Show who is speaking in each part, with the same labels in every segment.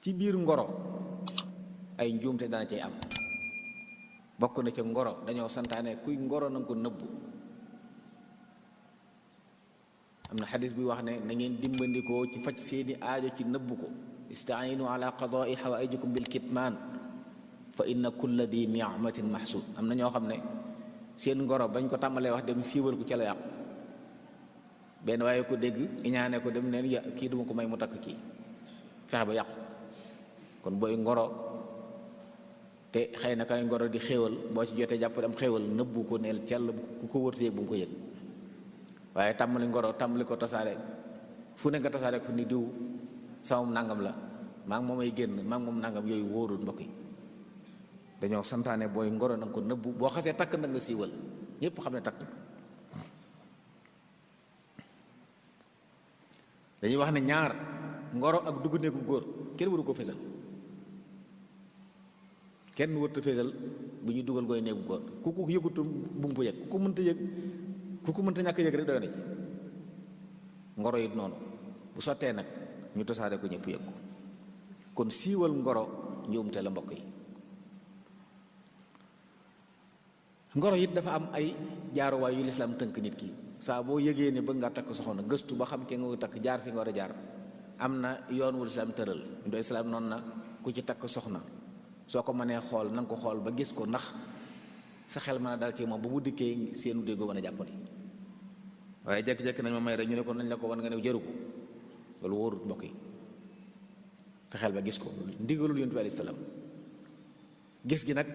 Speaker 1: ci biir ngoro ay njuumte dana cay am. bokk na ca ngoro dañoo santaane kuy ngoro na nga ko nëbbu. am na xadis bi wax ne na ngeen dimbandikoo ci faj seeni aajo ci nëbbu ko. istainu ala qadaai xawaijikum bil kitmaan fa inna kulla di ni'matin mahsud. am na ñoo xam ne seen ngoro bañ ko tàmbalee wax dem siiwal ko ca la yàqu. benn waaye ko dégg iñaane ko dem neen ya kii duma ko may mu takk kii fexe ba yàqu. kon booy ngoro te xëy na kay ngoro di xéewal boo ci jotee jàpp am xéewal nëbbu ko neel cell ku ko wërteeg bu mu ko yëg. waaye tàmbali ngoro tàmbali ko tasaare fu ne nga tasaare ko fu ni diw samam nangam la maa ngi moomay génn maa ngi moom nangam yooyu wóorul mbokk yi. dañoo santaane booy ngoro na nga ko nëbbu boo xasee takk na nga siiwal ñépp xam ne takk nga. dañuy wax ne ñaar ngoro ak dugg néegu góor kenn waru ko fésal. kenn wërta fésal bu ñuy dugal gooy néegu góor ku ko yëgutu bu mu ko yëg ku ko mënta yëg ku ko mënta ñàkk yëg rek doy na ci. ngoro it noonu bu sottee nag ñu tasaare ko ñëpp yëg ko. kon siiwal ngoro njuumte la mbokk yi. ngoro it dafa am ay jaaruwaay yu lislaam tënk nit ki. saa boo yëgee ne bëgg nga takk soxna gëstu ba xam ke nga ko takk jaar fi nga war a jaar am na yoon wu lislaam tëral. ndoy islaam noonu na ku ci takk soxna soo ko mënee xool na nga ko xool ba gis ko ndax sa xel mën a dal ci moom ba mu dikkee seenu déggoo mën a jàppandi. waaye jekk-jekk nañ ma may rek ñu ne ko nañ la ko wan nga ne jëru ko loolu wóorut mbokk yi. fexeel ba gis ko ndigalul yonent bi alayhi salaam. gis gi nag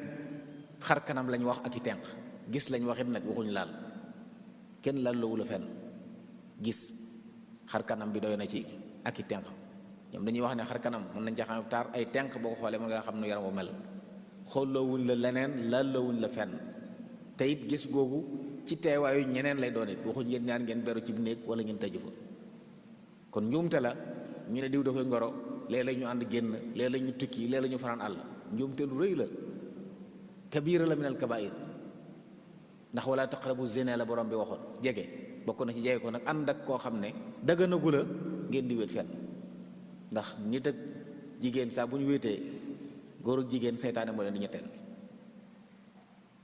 Speaker 1: xar kanam lañ wax ak i tenq gis lañ waxit nag waxuñ laal kenn laal la wula fenn gis xar kanam bi doy na ci ak i tenq. ñoom dañuy wax ne xar kanam mën nañ ca xam taar ay tenq boo ko xoolee mën nga xam nu yaram wu mel. xoolloowuñ la leneen laallawuñ la fenn te it gis googu ci teewaayu ñeneen lay doon it waxuñ ngeen ñaar ngeen beru ci néeg wala ngeen tëju fa. kon njuumte la ñu ne diw dafay ngoro léeg-léeg ñu ànd génn léeg-léeg ñu tukki léeg-léeg ñu fanaan àll. njuumte lu rëy la kabiira la minal kabaa'ir ndax wala taqrabu zina la borom bi waxoon. jege bokk na ci jege ko nag ànd ak koo xam ne dagganagu la ngeen di wéet fenn ndax nit ak jigéen saa bu ñu wéetee góor ak jigéen seytaane moo leen di ñetteel.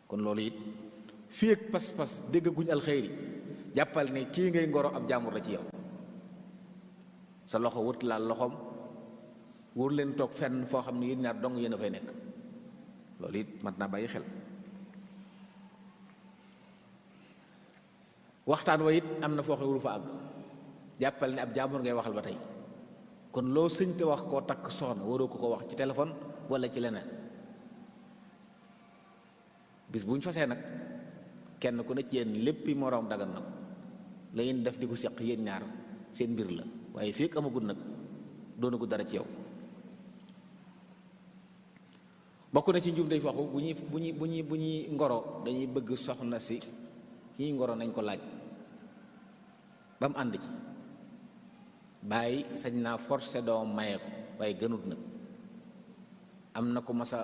Speaker 1: kon loolu it fii ak pas-pas déggaguñ alxeyri jàppal ne kii ngay ngoro ab jaamur la ci yow. sa loxo wut laal loxoom wóor leen toog fenn foo xam ne yéen ñaar dong yéen a fay nekk. loolu it mat naa bàyyi xel. waxtaan wa it am na foo xam ne wuru fa àgg jàppal ne ab jaamur ngay waxal ba tey. kon loo sëñ te wax koo takk soxna waroo ko wax ci téléphone wala ci leneen. bis bu ñu fasee nag kenn ku ne ci yéen léppi moroom dagan na ko la ngeen def di ko seq yéen ñaar seen mbir la waaye fii ak amagul nag doonagul dara ci yow. bokk na ci njuum day waxu bu ñuy ngoro dañuy bëgg soxna si ñuy ngoro nañ ko laaj ba mu ànd ci. bàyyi sañ naa forcé doom maye ko waaye gënut nag. am na ko masa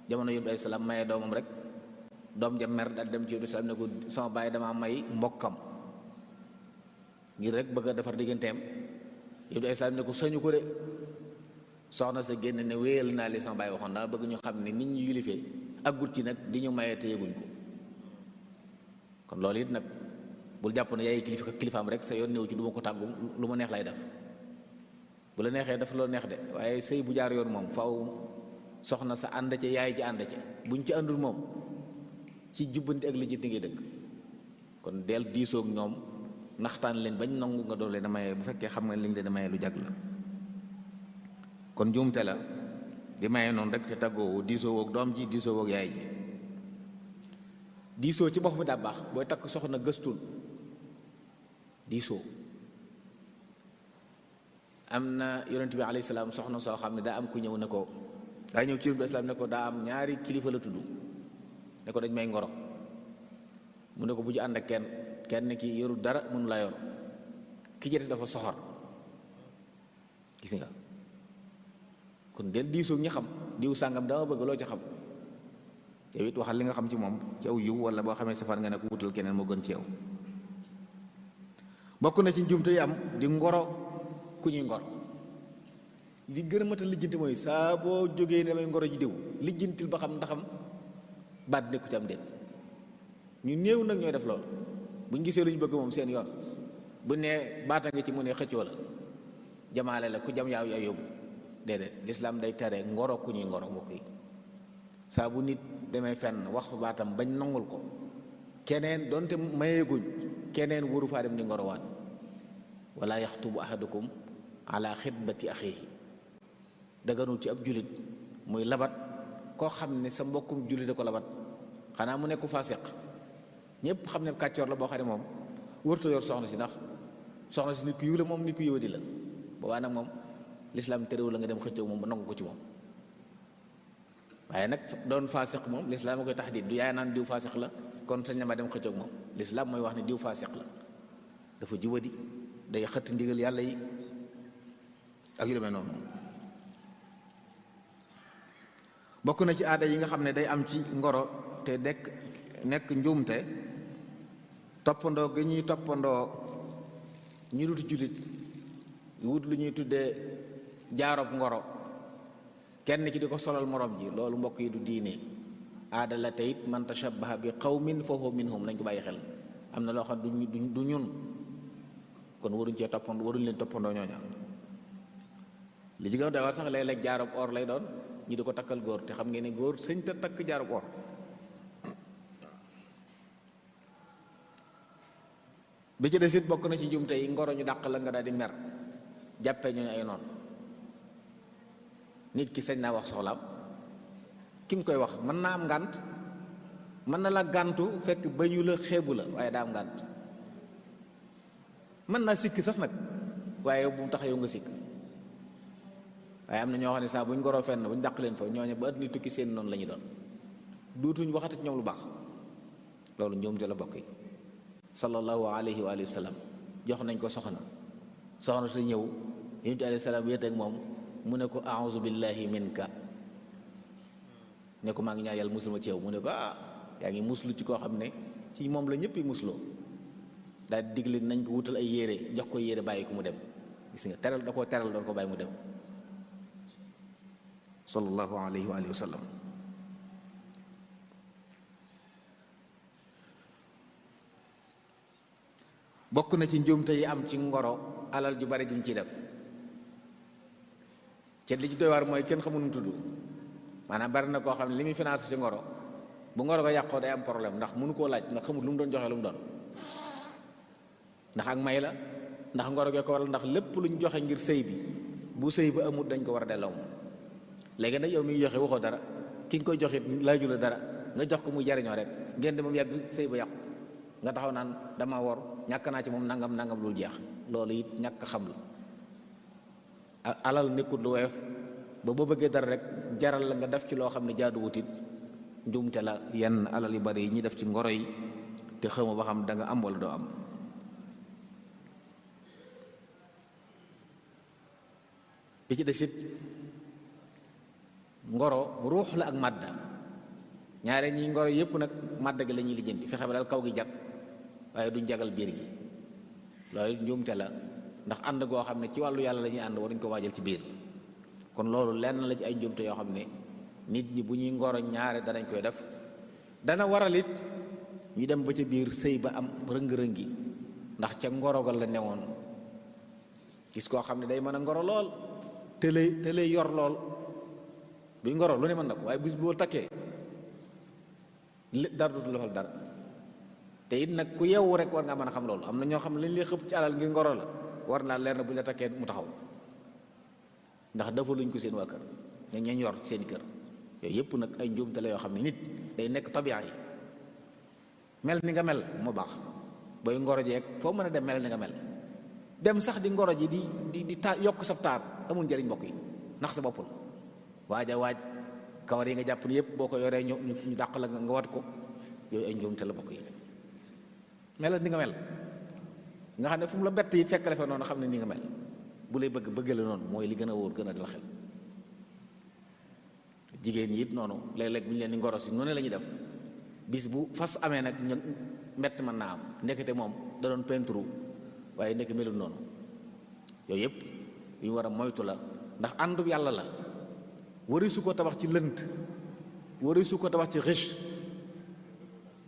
Speaker 1: jamono yóbbu alayhi salaam maye doomam rek doom ja mer daal dem ci yóbbu salaam ne ko sama bàyyi damaa may mbokkam ngir rek bëgg a defar digganteem. yóbbu alayhi salaam ne ko sañu ko de. soxna sa génn ne wéyal naa li sama bàyyi waxoon daa bëgg ñu xam ne nit ñu yilifee aggut ci nag di ñu maye te yëguñ ko. kon loolu it nag bul jàpp ne yaay kilifaam rek sa yoon néew ci du ma ko tàggu lu ma neex lay def. bu la neexee daf loo neex de waaye sëy bu jaar yoon moom faaw soxna sa ànd ca yaay ji ànd ca buñ ci àndul moom ci jubbanti ak lijjanti ngay dëkk. kon del diisoog ñoom naxtaan leen bañ nangu nga doon leen a maye bu fekkee xam nga li nga leen a maye lu jag la. kon njuumte la di maye noonu rek te tàggoo diisoo woog doom ji diisoo woog yaay ji. diisoo ci bopp bi daa baax booy takk soxna gëstul diisoo. am na yonent bi alayhi salaam soxna soo xam ne daa am ku ñëw ne ko daa ñëw ci yonent bi islaam ne ko daa am ñaari kilifa la tudd ne ko dañ may ngoro. mu ne ko bu ci ànd ak kenn ki yoru dara mënu laa yor ki ci des dafa soxor. gis nga kon del diisoo ñi xam diw sàngam dama bëgg loo ci xam yow it waxal li nga xam ci moom ci aw yiw wala boo xamee safaan nga ne ko wutal keneen moo gën ci yow. bokk na ci njuumte yi am di ngoro ku ñuy ngoro. li gën a mat a lijjanti mooy saa boo jógee ne damay ngoro ji diw lijjantil ba xam ndaxam baat nekku ci am déet. ñu néew nag ñooy def loolu buñ gisee lu ñu bëgg moom seen yoon bu nee baata nga ci mu ne xëccoo la jamaale la ku jam yaaw yaa yóbbu déedéet lislaam day tere ngoro ku ñuy ngoro mbokk yi. saa bu nit demee fenn wax fa baatam bañ nangul ko keneen donte mayeeguñ keneen waru faa dem di ngorowaat. wala yaxtubu ahadukum ala xitbati axiihi daganul ci ab julit muy labat koo xam ne sa mbokkum julit a ko labat xanaa mu nekku faasiq ñëpp xam ne kàccoor la boo xam ne moom wërta yor soxna si ndax soxna si nit ku yiw la moom nit ku yiwadi la boobaa nag moom lislaam terewul la nga dem xëccoo moom ba nangu ko ci moom. waaye nag doon faasiq moom lislaam a koy taxdiid du yaay naan diw faasiq la kon sañ na ma dem xëccoo moom. lislaam mooy wax ne diw faasiq la dafa jubadi day xëtt ndigal yàlla yi ak yu demee noonu. bokk na ci aada yi nga xam ne day am ci ngoro te nekk njuumte toppandoo gi ñuy toppandoo ñu dut jullit wut lu ñuy tuddee jaarob ngoro kenn ki di ko solal morom ji loolu mbokk yi du diine aada la teyit man tashabbaha bi qawmin fa huwa minhum lañ ko bàyyi xel. am na loo xam du ñun kon waruñ cee toppandoo waruñ leen toppandoo ñooña. li ci gën a doy war sax léeg-léeg jaarub or lay doon ñi di ko takkal góor te xam ngeen ne góor sëñ te takk jaarub or. bi ci des it bokk na ci jumte yi ngoro ñu dàq la nga daal di mer jàppee ñooñu ay noon. nit ki sañ naa wax soxlaam ki nga koy wax mën naa am ngànt mën na la gàntu fekk bañu la xeebu la waaye daa am ngànt mën naa sikk sax nag waaye bu mu tax yow nga sikk. waaye am na ñoo xam ne saa bu ñu ngoroo fenn bu ñu dàq leen fa ñooñu ba àddina tukki seen noonu la ñu doon duutuñ waxati ñoom lu baax. loolu njuumte la bokk yi. sallallahu alayhi wa sallam jox nañ ko soxna sa ñëw yonent alayhi salaam wéet ak moom mu ne ko a'uuzu billahi minka ne ko maa ngi ñaan yàlla musul ma ci yow mu ne ko yaa ngi muslu ci koo xam ne ci moom la ñëpp musloo daal di digle nañ ko wutal ay yére jox ko yére bàyyi ko mu dem. gis nga teral da koo teral doon ko bàyyi mu dem sallallahu alayhi wa sallam. bokk na ci njuumte yi am ci ngoro alal ju bari jiñ ciy def ci li ci doy waar mooy kenn xamul nu mu tudd maanaam bari na koo xam ne li muy financé ci ngoro bu ngoro ko yàqoo day am problème ndax mënu koo laaj ndax xamul lu mu doon joxe lu mu doon ndax ak may la ndax ngoro gee ko waral ndax lépp lu ñu joxe ngir sëy bi bu sëy ba amut dañ ko war a delloo moom. léegi nag yow miy joxe waxoo dara ki nga koy joxit laaju la dara nga jox ko muy jariñoo rek ngeen di moom yàgg sëy ba yàqu nga taxaw naan dama wor ñàkk naa ci moom nangam nangam lu jeex. loolu it ñàkk xam la alal nekkut lu woyof ba boo bëggee dara rek jaral la nga def ci loo xam ne jaadu wutit njuumte la yenn alal yu bari yi ñuy def ci ngoro yi te xamu ba xam da nga am wala doo am. bi ci desit ngoro ruux la ak màdda ñaare ñi ngoro yépp nag màdda gi la ñuy lijjanti fexe ba daal kaw gi jag waaye duñ jagal biir gi. loolu njuumte la ndax ànd goo xam ne ci wàllu yàlla la ñuy ànd waruñ ko waajal ci biir. kon loolu lenn la ci ay njuumte yoo xam ne nit ñi bu ñuy ngoro ñaare danañ koy def dana waral it ñu dem ba ca biir sëy ba am rëng-rëngi ndax ca ngorogal la newoon. gis koo xam ne day mën a ngoro lool te lay yor lool buy ngoro lu ne mën na ko waaye bis boo takkee dara dootu la fal dara. te it nag ku yeewu rek war nga mën a xam loolu am na ñoo xam ne lañ lay xëpp ci alal ngir ngoro la war naa leer na bu ñu la takkee mu taxaw ndax dafa luñ ko seen waa kër ñañ yor seen kër. yooyu yëpp nag ay njuumte la yoo xam ne nit day nekk tabiya yi mel ni nga mel moo baax booy ngoro jeeg foo mën a dem mel ni nga mel. dem sax di ngoro ji di ta yokk sa taar amul njëriñ mbokk yi ndax sa bopp la waaj kawar yi nga jàpp ni yëpp boo ko yoree ñu dàq la nga wat ko yooyu ay njuumte la mbokk yi. melal ni nga mel nga xam ne fu mu la bett yi fekk la fa noonu xam ne ni nga mel bu lay bëgg la noonu mooy li gën a wóor gën a dal xel. jigéen ñi it noonu léeg-léeg bu ñu leen di ngoro si noonu la ñuy def bis bu fas amee nag ñu mbett mën naa am ndekete moom da doon peinture waaye nekk melul noonu. yooyu yëpp yu ñu war a moytu la ndax àndub yàlla la warisu ko tabax ci lënt, warisu ko tabax ci riche,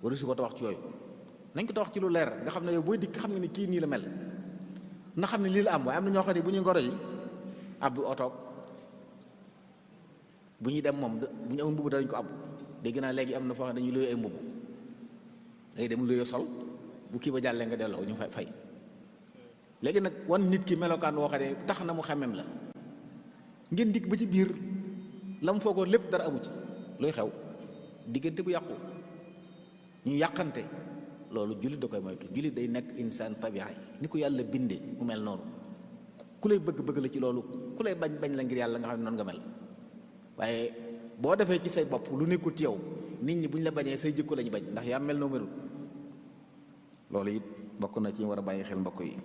Speaker 1: warisu ko tabax ci yooyu. nañ ko tabax ci lu leer nga xam ne yow booy dikk xam nga ni kii nii la mel, na xam ne lii la am. waaye am na ñoo xam ne bu ñuy ngoro yi abbu otoog bu ñuy dem moom bu ñu amul mbubb danañ ko abbu. dégg naa léegi am na foo xam ne dañuy luye ay mbubb, day dem luye sol bu kii ba jàllee nga delloo ñu fay. léegi nag wan nit ki melokaan woo xam ne tax na mu xamem la, ngeen dikk ba ci biir la mu foogoon lépp dara amu ci. luy xew diggante bu yàqu ñu yàqante, loolu jullit da koy moytu. jullit day nekk insaan tabi'a yi ni ko yàlla bindee mu mel noonu. ku lay bëgg la ci loolu, ku lay bañ la ngir yàlla nga xam ne noonu nga mel. waaye boo defee ci say bopp lu nekkul ci yow, nit ñi bu ñu la bañee say jikko lañu bañ ndax yaa mel noo melul. loolu it bokk na ci war a bàyyi xel mbokk yi.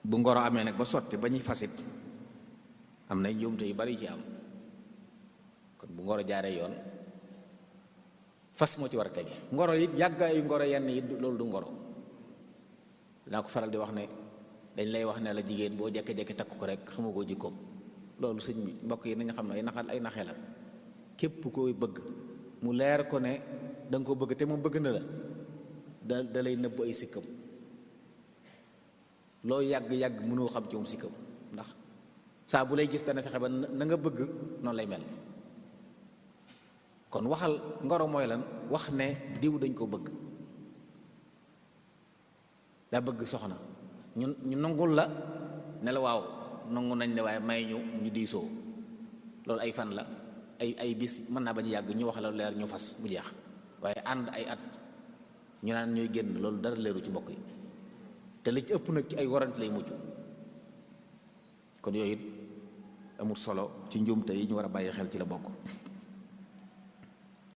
Speaker 1: bu ngoro amee nag ba sotti ba ñuy fasit am na njuumte yu bari ci am. kon bu ngoro jaaree yoon fas moo ci war a tege. ngoro it yàggaayu ngoro yenn yi loolu du ngoro. dinaa ko faral di wax ne dañ lay wax ne la jigéen boo jekke-jekke takk ko rek xamagoo jikkoom. loolu sëñ bi mbokk yi nañu xam ne ay naxee la. képp koy bëgg mu leer ko ne da nga ko bëgg te moom bëgg na la da lay nëbb ay sikkam. loo yàgg-yàgg mënoo xam ci moom sikkam, ndax saa bu lay gis dana fexe ba na nga bëgg noonu lay mel. kon waxal ngoro mooy lan, wax ne diw dañ ko bëgg, daa bëgg soxna ñu nangul la ne la waaw nangu nañ ne waaye may ñu diisoo. loolu ay fan la, ay bis mën naa bañ yàgg ñu wax la leer ñu fas mu jeex. waaye ànd ay at ñu naan ñooy génn, loolu dara leeru ci mbokk yi. te li ci ëpp nag ci ay warante lay mujj. kon yooyu it amul solo ci njuumte yi ñu war a bàyyi xel ci la bokk.